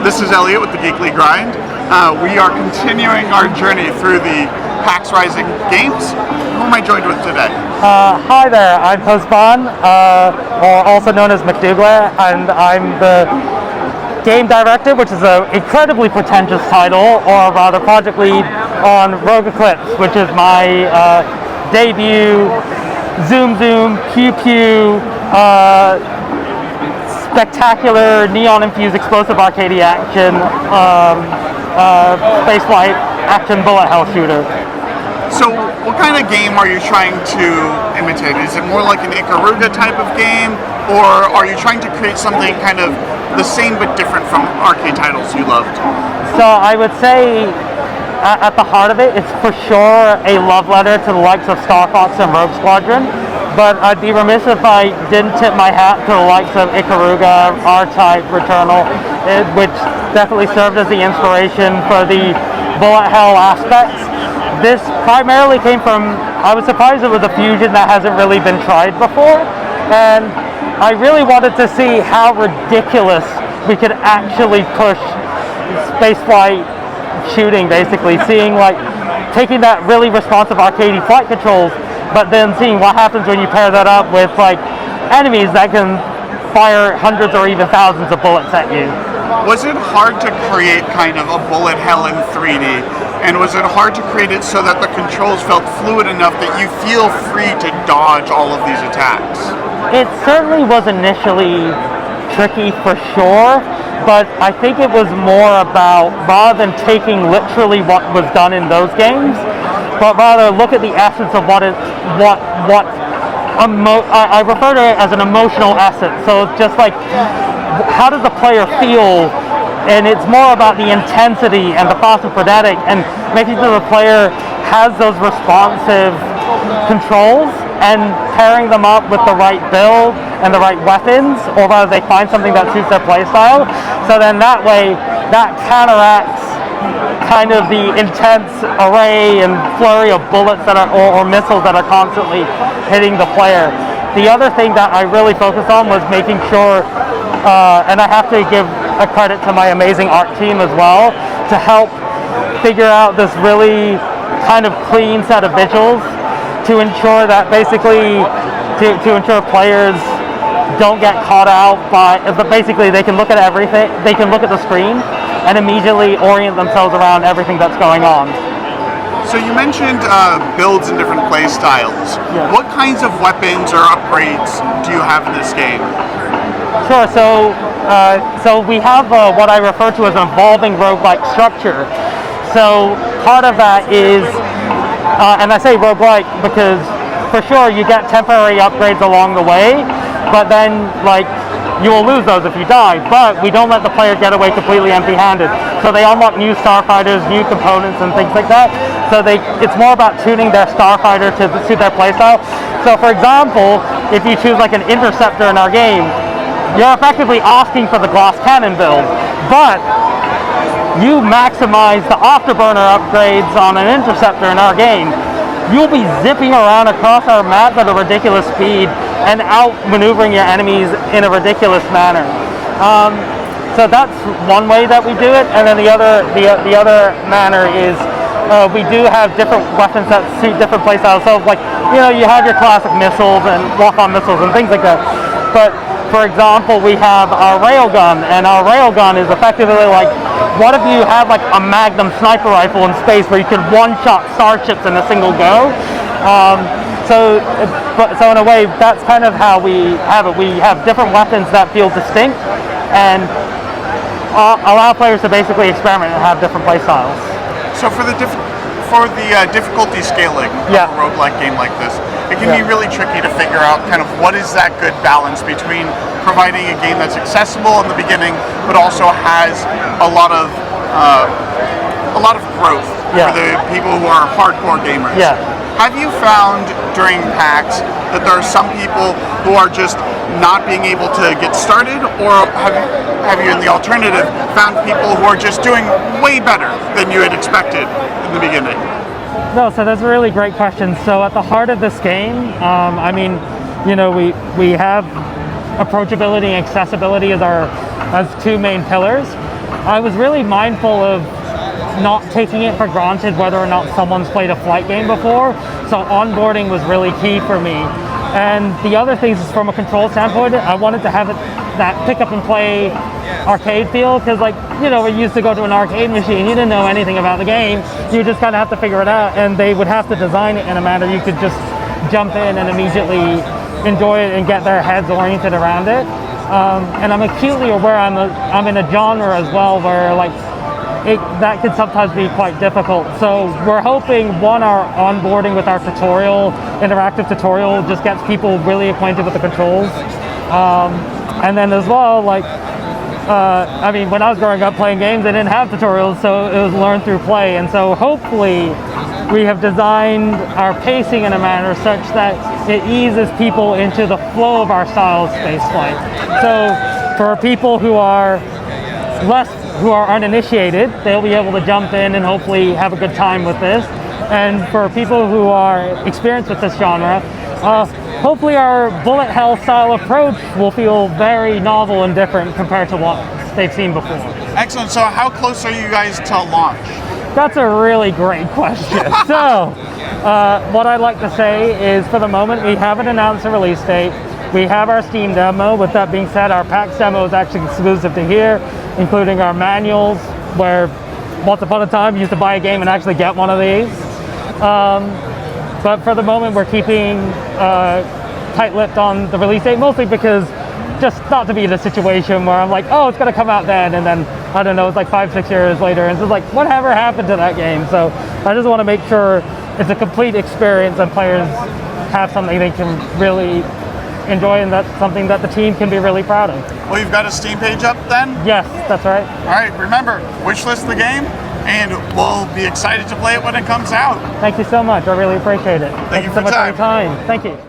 This is Elliot with the Geekly Grind. We are continuing our journey through the PAX Rising games. Who am I joined with today? Hi there, I'm Husban, or also known as McDougall, and I'm the game director, which is an incredibly pretentious title, or rather project lead on Rogue Eclipse, which is my debut zoom, pew pew, spectacular neon-infused explosive arcade action spaceflight action bullet hell shooter. So what kind of game are you trying to imitate? Is it more like an Ikaruga type of game, or are you trying to create something kind of the same but different from arcade titles you loved? So I would say at the heart of it, it's for sure a love letter to the likes of Star Fox and Rogue Squadron, but I'd be remiss if I didn't tip my hat to the likes of Ikaruga, R-Type, Returnal, which definitely served as the inspiration for the bullet hell aspects. This primarily came from, I was surprised it was a fusion that hasn't really been tried before, and I really wanted to see how ridiculous we could actually push spaceflight shooting, basically, seeing like, taking that really responsive arcadey flight controls, but then seeing what happens when you pair that up with like enemies that can fire hundreds or even thousands of bullets at you. Was it hard to create kind of a bullet hell in 3D? And was it hard to create it so that the controls felt fluid enough that you feel free to dodge all of these attacks? It certainly was initially tricky for sure, but I think it was more about, rather than taking literally what was done in those games, but rather look at the essence of I refer to it as an emotional essence. So it's just like, how does the player feel? And it's more about the intensity and the fast and frenetic, and making sure the player has those responsive controls and pairing them up with the right build and the right weapons, or rather they find something that suits their playstyle. So then that way, that counteracts kind of the intense array and flurry of bullets that are, or missiles that are constantly hitting the player. The other thing that I really focused on was making sure, and I have to give a credit to my amazing art team as well, to help figure out this really kind of clean set of visuals to ensure that basically, to ensure players don't get caught out by, but basically they can look at everything, they can look at the screen and immediately orient themselves around everything that's going on. So you mentioned builds and different play styles. Yeah. What kinds of weapons or upgrades do you have in this game? Sure, so we have what I refer to as an evolving roguelike structure. So part of that is, and I say roguelike because for sure you get temporary upgrades along the way, but then like you will lose those if you die, but we don't let the player get away completely empty-handed. So they unlock new starfighters, new components and things like that. So it's more about tuning their starfighter to suit their playstyle. So for example, if you choose like an interceptor in our game, you're effectively asking for the glass cannon build, but you maximize the afterburner upgrades on an interceptor in our game. You'll be zipping around across our map at a ridiculous speed and outmaneuvering your enemies in a ridiculous manner. So that's one way that we do it, and then the other manner is we do have different weapons that suit different playstyles. So like, you know, you have your classic missiles and walk-on missiles and things like that. But for example, we have our railgun, and our railgun is effectively like, what if you have like a Magnum sniper rifle in space where you could one-shot starships in a single go? So in a way, that's kind of how we have it. We have different weapons that feel distinct and allow players to basically experiment and have different play styles. So for the difficulty scaling of a roguelike game like this, it can be really tricky to figure out kind of what is that good balance between providing a game that's accessible in the beginning, but also has a lot of growth for the people who are hardcore gamers. Yeah. Have you found during PAX that there are some people who are just not being able to get started, or have you in the alternative found people who are just doing way better than you had expected in the beginning? No, so that's a really great question. So at the heart of this game, I mean, you know, we have approachability and accessibility as two main pillars. I was really mindful of not taking it for granted whether or not someone's played a flight game before. So onboarding was really key for me. And the other things is from a control standpoint, I wanted to have it, that pick up and play arcade feel, because like, you know, we used to go to an arcade machine, you didn't know anything about the game, you just kind of have to figure it out, and they would have to design it in a manner you could just jump in and immediately enjoy it and get their heads oriented around it. And I'm acutely aware I'm in a genre as well where like that could sometimes be quite difficult. So we're hoping, one, our onboarding with our tutorial, interactive tutorial, just gets people really acquainted with the controls. And then as well, like, I mean, when I was growing up playing games, they didn't have tutorials, so it was learn through play. And so hopefully we have designed our pacing in a manner such that it eases people into the flow of our style of spaceflight. So for people who are uninitiated, they'll be able to jump in and hopefully have a good time with this. And for people who are experienced with this genre, hopefully our bullet hell style approach will feel very novel and different compared to what they've seen before. Excellent. So how close are you guys to launch? That's a really great question. So what I'd like to say is, for the moment, we haven't announced a release date. We have our Steam demo. With that being said, our PAX demo is actually exclusive to here, including our manuals, where once upon a time you used to buy a game and actually get one of these. But for the moment, we're keeping tight-lipped on the release date, mostly because just not to be in a situation where I'm like, oh, it's going to come out then, and then, I don't know, it's like 5-6 years later, and it's just like, whatever happened to that game? So I just want to make sure it's a complete experience and players have something they can really enjoy, and that's something that the team can be really proud of. Well, you've got a Steam page up then? Yes, that's right. All right, remember, wishlist the game, and we'll be excited to play it when it comes out. Thank you so much. I really appreciate it. Thank you so much for your time. Thank you.